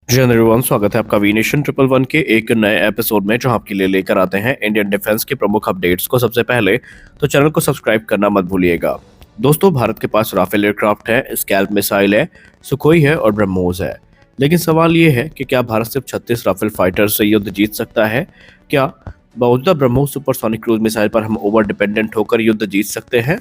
जी everyone, स्वागत है आपका वी नेशन ट्रिपल वन के एक नए एपिसोड में, जो आपके लिए लेकर आते हैं इंडियन डिफेंस के प्रमुख अपडेट्स को। सबसे पहले तो चैनल को सब्सक्राइब करना मत भूलिएगा। दोस्तों, भारत के पास राफेल एयरक्राफ्ट है, स्कैल्प मिसाइल है, सुखोई है और ब्रह्मोस है। लेकिन सवाल ये है कि क्या भारत सिर्फ 36 राफेल फाइटर से युद्ध जीत सकता है? क्या मौजूदा ब्रह्मोस सुपरसोनिक क्रूज मिसाइल पर हम ओवर डिपेंडेंट होकर युद्ध जीत सकते हैं?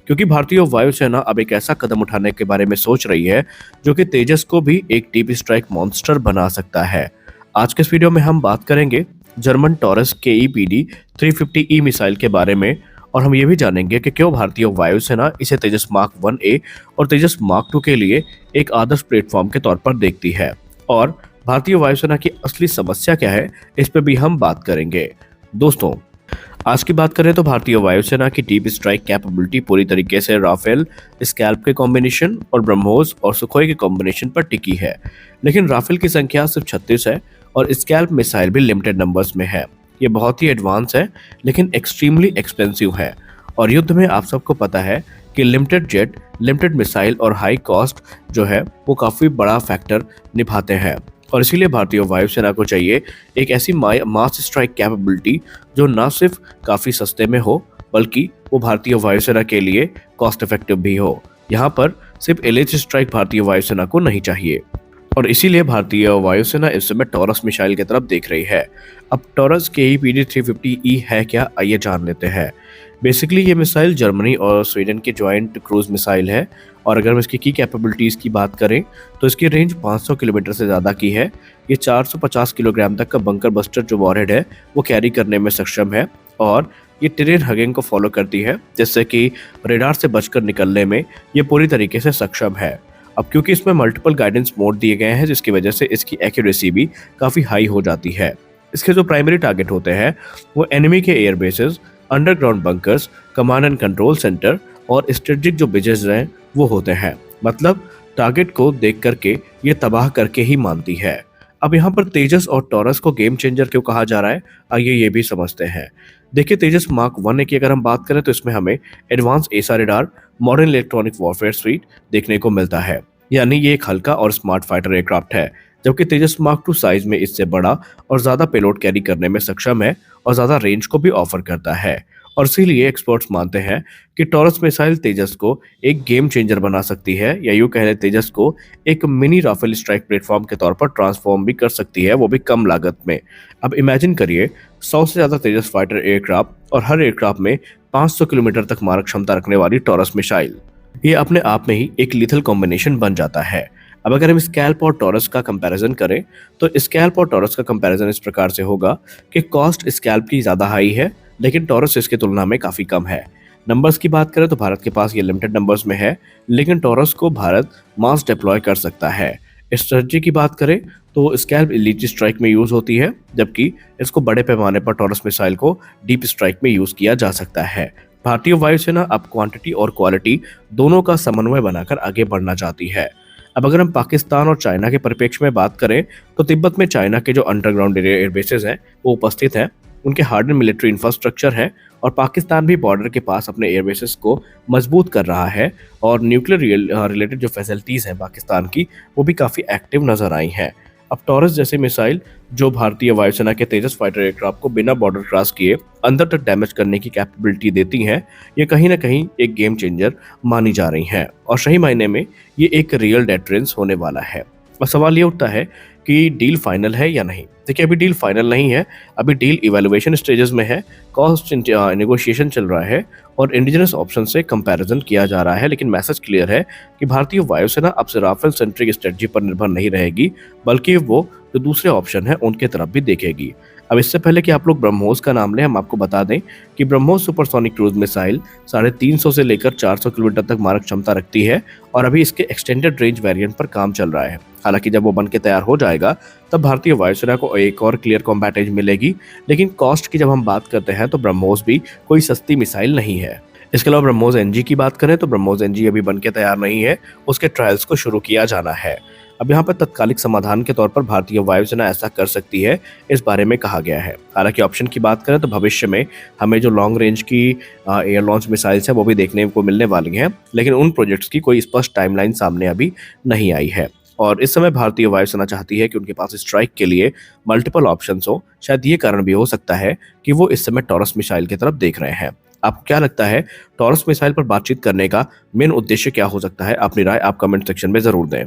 क्योंकि भारतीय वायुसेना अब एक ऐसा कदम उठाने के बारे में सोच रही है जो कि तेजस को भी एक डीप स्ट्राइक मॉन्स्टर बना सकता है। आज के इस वीडियो में हम बात करेंगे German taurus KEPD 350E missile के बारे में, और हम ये भी जानेंगे कि क्यों भारतीय वायुसेना इसे तेजस मार्क 1A और तेजस मार्क 2 के लिए एक आदर्श प्लेटफॉर्म के तौर पर देखती है, और भारतीय वायुसेना की असली समस्या क्या है, इस पर भी हम बात करेंगे। दोस्तों, आज की बात करें तो भारतीय वायुसेना की डीप स्ट्राइक कैपेबिलिटी पूरी तरीके से राफेल, स्कैल्प के कॉम्बिनेशन और ब्रह्मोस और सुखोई के कॉम्बिनेशन पर टिकी है। लेकिन राफेल की संख्या सिर्फ 36 है और स्कैल्प मिसाइल भी लिमिटेड नंबर्स में है। ये बहुत ही एडवांस है लेकिन एक्सट्रीमली एक्सपेंसिव है, और युद्ध में आप सबको पता है कि लिमिटेड जेट, लिमिटेड मिसाइल और हाई कॉस्ट जो है वो काफ़ी बड़ा फैक्टर निभाते हैं। और इसीलिए भारतीय वायुसेना को चाहिए एक ऐसी मास स्ट्राइक कैपेबिलिटी जो ना सिर्फ काफ़ी सस्ते में हो, बल्कि वो भारतीय वायुसेना के लिए कॉस्ट इफेक्टिव भी हो। यहाँ पर सिर्फ एलिट स्ट्राइक भारतीय वायुसेना को नहीं चाहिए, और इसीलिए भारतीय वायुसेना इस समय टॉरस मिसाइल की तरफ देख रही है। अब टॉरस KEPD 350E है क्या, आइए जान लेते हैं। बेसिकली ये मिसाइल जर्मनी और स्वीडन की जॉइंट क्रूज मिसाइल है, और अगर हम इसकी की कैपेबिलिटीज़ की बात करें तो इसकी रेंज 500 किलोमीटर से ज़्यादा की है। ये 450 किलोग्राम तक का बंकर बस्टर जो वॉरहेड है वो कैरी करने में सक्षम है, और ये टेरेन हगिंग को फॉलो करती है, जिससे कि रेडार से बचकर निकलने में ये पूरी तरीके से सक्षम है। अब क्योंकि इसमें मल्टीपल गाइडेंस मोड दिए गए हैं, जिसकी वजह से इसकी एक्यूरेसी भी काफ़ी हाई हो जाती है। इसके जो प्राइमरी टारगेट होते हैं वो एनिमी के air bases, underground bunkers, command and control centre और स्ट्रेटेजिक जो बेजेस हैं वो होते हैं। मतलब टारगेट को देख करके ये तबाह करके ही मानती है। अब यहाँ पर तेजस और टॉरस को गेम चेंजर क्यों कहा जा रहा है, आइए ये भी समझते हैं। देखिए, तेजस मार्क 1A की अगर हम बात करें तो इसमें हमें एडवांस एसा radar, modern electronic warfare sweet देखने को मिलता है, यानी ये एक हल्का और स्मार्ट फाइटर एयरक्राफ्ट है। जबकि तेजस मार्क 2 साइज में इससे बड़ा और ज़्यादा पेलोड कैरी करने में सक्षम है और ज़्यादा रेंज को भी ऑफर करता है। और इसीलिए एक्सपर्ट्स मानते हैं कि टॉरस मिसाइल तेजस को एक गेम चेंजर बना सकती है, या यूं कह लें तेजस को एक मिनी राफेल स्ट्राइक प्लेटफॉर्म के तौर पर ट्रांसफॉर्म भी कर सकती है, वो भी कम लागत में। अब इमेजिन करिए 100 से ज़्यादा तेजस फाइटर एयरक्राफ्ट और हर एयरक्राफ्ट में 500 किलोमीटर तक मारक क्षमता रखने वाली टॉरस मिसाइल। ये अपने आप में ही एक लीथल कॉम्बिनेशन बन जाता है। अब अगर हम स्कैल्प और टॉरस का कंपैरिजन करें तो स्कैल्प और टॉरस का कंपैरिजन इस प्रकार से होगा कि कॉस्ट स्कैल्प की ज़्यादा हाई है, लेकिन टॉरस इसकी तुलना में काफ़ी कम है। नंबर्स की बात करें तो भारत के पास ये लिमिटेड नंबर्स में है, लेकिन टॉरस को भारत मास डिप्लॉय कर सकता है। स्ट्रेटजी की बात करें तो स्कैल्प एलीट स्ट्राइक में यूज़ होती है, जबकि इसको बड़े पैमाने पर टॉरस मिसाइल को डीप स्ट्राइक में यूज़ किया जा सकता है। भारतीय वायुसेना अब क्वांटिटी और क्वालिटी दोनों का समन्वय बनाकर आगे बढ़ना चाहती है। अब अगर हम पाकिस्तान और चाइना के परिप्रेक्ष्य में बात करें तो तिब्बत में चाइना के जो अंडरग्राउंड एयरबेसेस हैं वो उपस्थित हैं, उनके हार्डन मिलिट्री इंफ्रास्ट्रक्चर है, और पाकिस्तान भी बॉर्डर के पास अपने एयरबेसेस को मजबूत कर रहा है, और न्यूक्लियर रिलेटेड जो फैसिलिटीज़ हैं पाकिस्तान की वो भी काफ़ी एक्टिव नजर आई हैं। अब टॉरस जैसे मिसाइल जो भारतीय वायुसेना के तेजस फाइटर एयरक्राफ्ट को बिना बॉर्डर क्रॉस किए अंदर तक डैमेज करने की कैपेबिलिटी देती हैं, ये कहीं ना कहीं एक गेम चेंजर मानी जा रही हैं, और सही मायने में ये एक रियल डेटरेंस होने वाला है। और सवाल ये उठता है कि डील फाइनल है या नहीं। देखिए, अभी डील फाइनल नहीं है, अभी डील इवैल्यूएशन स्टेजेस में है, कॉस्ट नेगोशिएशन चल रहा है, और इंडिजिनस ऑप्शन से कंपैरिजन किया जा रहा है। लेकिन मैसेज क्लियर है कि भारतीय वायुसेना अब से राफेल सेंट्रिक स्ट्रेटजी पर निर्भर नहीं रहेगी, बल्कि वो जो दूसरे ऑप्शन है उनके तरफ भी देखेगी। अब इससे पहले कि आप लोग ब्रह्मोस का नाम लें, हम आपको बता दें कि ब्रह्मोस सुपरसोनिक क्रूज मिसाइल 350 से लेकर 400 किलोमीटर तक मारक क्षमता रखती है, और अभी इसके एक्सटेंडेड रेंज वेरिएंट पर काम चल रहा है। हालांकि जब वो बन के तैयार हो जाएगा तब भारतीय वायुसेना को एक और क्लियर कॉम्बैट एज मिलेगी। लेकिन कॉस्ट की जब हम बात करते हैं तो ब्रह्मोस भी कोई सस्ती मिसाइल नहीं है। इसके अलावा ब्रह्मोस NG की बात करें तो ब्रह्मोस NG अभी बन के तैयार नहीं है, उसके ट्रायल्स को शुरू किया जाना है। अब यहाँ पर तत्कालिक समाधान के तौर पर भारतीय वायुसेना ऐसा कर सकती है, इस बारे में कहा गया है। हालांकि ऑप्शन की बात करें तो भविष्य में हमें जो लॉन्ग रेंज की एयर लॉन्च मिसाइल्स हैं वो भी देखने को मिलने वाली हैं, लेकिन उन प्रोजेक्ट्स की कोई स्पष्ट टाइमलाइन सामने अभी नहीं आई है। और इस समय भारतीय वायुसेना चाहती है कि उनके पास स्ट्राइक के लिए मल्टीपल ऑप्शंस हो। शायद ये कारण भी हो सकता है कि वो इस समय टॉरस मिसाइल की तरफ देख रहे हैं। आपको क्या लगता है, टॉरस मिसाइल पर बातचीत करने का मेन उद्देश्य क्या हो सकता है? अपनी राय आप कमेंट सेक्शन में जरूर दें।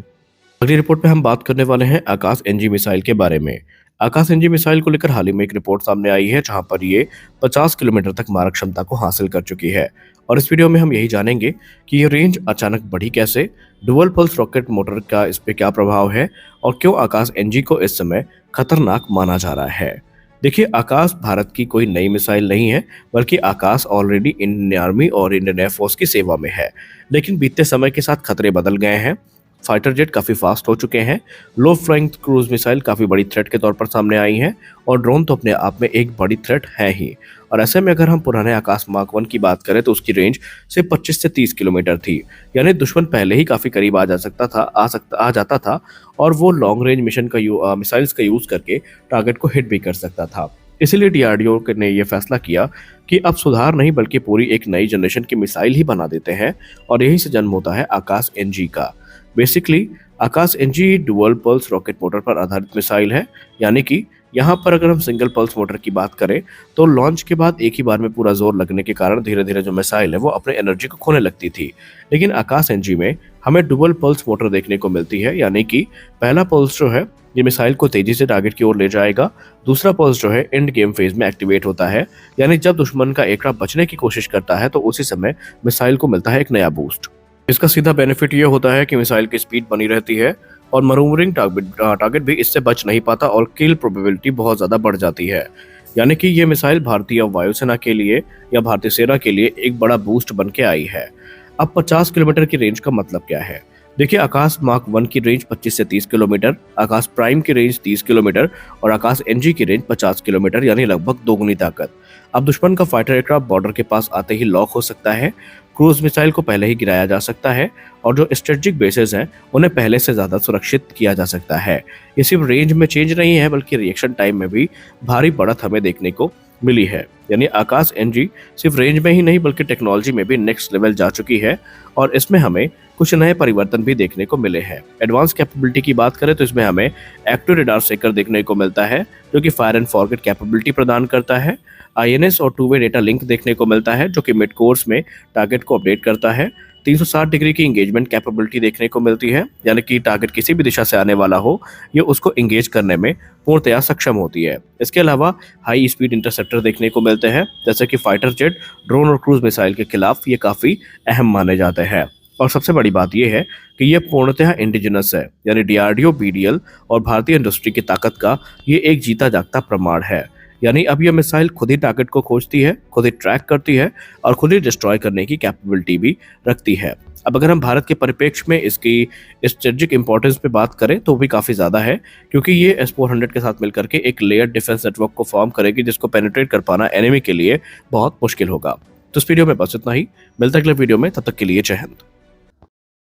अगली रिपोर्ट में हम बात करने वाले हैं आकाश एनजी मिसाइल के बारे में। आकाश एनजी मिसाइल को लेकर हाल ही में एक रिपोर्ट सामने आई है, जहां पर ये 50 किलोमीटर तक मारक क्षमता को हासिल कर चुकी है। और इस वीडियो में हम यही जानेंगे कि ये रेंज अचानक बढ़ी कैसे, डुअल पल्स रॉकेट मोटर का इस पे क्या प्रभाव है और क्यों आकाश एनजी को इस समय खतरनाक माना जा रहा है। देखिए, आकाश भारत की कोई नई मिसाइल नहीं है, बल्कि आकाश ऑलरेडी इंडियन आर्मी और इंडियन एयरफोर्स की सेवा में है। लेकिन बीतते समय के साथ खतरे बदल गए हैं। फाइटर जेट काफ़ी फास्ट हो चुके हैं, लो फ्लाइंग क्रूज मिसाइल काफ़ी बड़ी थ्रेट के तौर पर सामने आई हैं, और ड्रोन तो अपने आप में एक बड़ी थ्रेट है ही। और ऐसे में अगर हम पुराने आकाश मार्क 1 की बात करें तो उसकी रेंज सिर्फ 25 से 30 किलोमीटर थी। यानी दुश्मन पहले ही काफ़ी करीब आ जाता था, और वो लॉन्ग रेंज मिसाइल्स का यूज़ करके टारगेट को हिट भी कर सकता था। इसीलिए डीआरडीओ ने यह फैसला किया कि अब सुधार नहीं बल्कि पूरी एक नई जनरेशन की मिसाइल ही बना देते हैं, और यहीं से जन्म होता है आकाश एनजी का। Basically Akash NG dual pulse rocket motor पर आधारित मिसाइल है। यानी कि यहाँ पर अगर हम सिंगल पल्स मोटर की बात करें तो लॉन्च के बाद एक ही बार में पूरा जोर लगने के कारण धीरे धीरे जो मिसाइल है वो अपने एनर्जी को खोने लगती थी। लेकिन आकाश एनजी में हमें डुअल पल्स मोटर देखने को मिलती है। यानी कि पहला पल्स जो है ये मिसाइल को तेजी से टारगेट की ओर ले जाएगा। दूसरा पल्स जो है एंड गेम फेज में एक्टिवेट होता है, यानी जब दुश्मन का एयरक्राफ्ट बचने की कोशिश करता है तो उसी समय मिसाइल को मिलता है एक नया बूस्ट। इसका सीधा बेनिफिट ये होता है कि मिसाइल की स्पीड बनी रहती है और मैनूवरिंग टारगेट भी इससे बच नहीं पाता और किल प्रोबेबिलिटी बहुत ज़्यादा बढ़ जाती है। यानी कि ये मिसाइल भारतीय वायुसेना के लिए या भारतीय सेना के लिए एक बड़ा बूस्ट बन के आई है। अब 50 किलोमीटर की रेंज का मतलब क्या है? देखिए, आकाश मार्क 1 की रेंज 25 से 30 किलोमीटर, आकाश प्राइम की रेंज 30 किलोमीटर और आकाश एनजी की रेंज 50 किलोमीटर, यानी लगभग दोगुनी ताकत। अब दुश्मन का फाइटर एयरक्राफ्ट बॉर्डर के पास आते ही लॉक हो सकता है, क्रूज मिसाइल को पहले ही गिराया जा सकता है, और जो स्ट्रेटेजिक बेसेस हैं उन्हें पहले से ज़्यादा सुरक्षित किया जा सकता है। ये सिर्फ रेंज में चेंज नहीं है बल्कि रिएक्शन टाइम में भी भारी बढ़त हमें देखने को मिली है। यानी आकाश एनजी सिर्फ रेंज में ही नहीं बल्कि टेक्नोलॉजी में भी नेक्स्ट लेवल जा चुकी है, और इसमें हमें कुछ नए परिवर्तन भी देखने को मिले हैं। एडवांस कैपेबिलिटी की बात करें तो इसमें हमें एक्टिव रेडार सेकर देखने को मिलता है, जो कि फायर एंड फॉरगेट कैपेबिलिटी प्रदान करता है। आईएनएस और 2 वे डेटा लिंक देखने को मिलता है, जो कि मिड कोर्स में टारगेट को अपडेट करता है। 360 डिग्री की एंगेजमेंट कैपेबिलिटी देखने को मिलती है, यानी कि टारगेट किसी भी दिशा से आने वाला हो, ये उसको एंगेज करने में पूर्णतया सक्षम होती है। इसके अलावा हाई स्पीड इंटरसेप्टर देखने को मिलते हैं, जैसे कि फाइटर जेट, ड्रोन और क्रूज मिसाइल के खिलाफ ये काफ़ी अहम माने जाते हैं। और सबसे बड़ी बात यह है कि ये पूर्णतः इंडिजिनस है, यानी डीआरडीओ, बीडीएल और भारतीय इंडस्ट्री की ताकत का ये एक जीता जागता प्रमाण है। यानी अब ये मिसाइल खुद ही टारगेट को खोजती है, खुद ही ट्रैक करती है और खुद ही डिस्ट्रॉय करने की कैपेबिलिटी भी रखती है। अब अगर हम भारत के परिप्रेक्ष्य में इसकी स्ट्रेटेजिक इंपॉर्टेंस पे बात करें तो भी काफ़ी ज़्यादा है, क्योंकि ये S-400 के साथ मिलकर के एक लेयर डिफेंस नेटवर्क को फॉर्म करेगी, जिसको पेनिट्रेट कर पाना एनिमी के लिए बहुत मुश्किल होगा। तो इस वीडियो में बस इतना ही। मिलता है अगले वीडियो में, तब तक के लिए जय हिंद।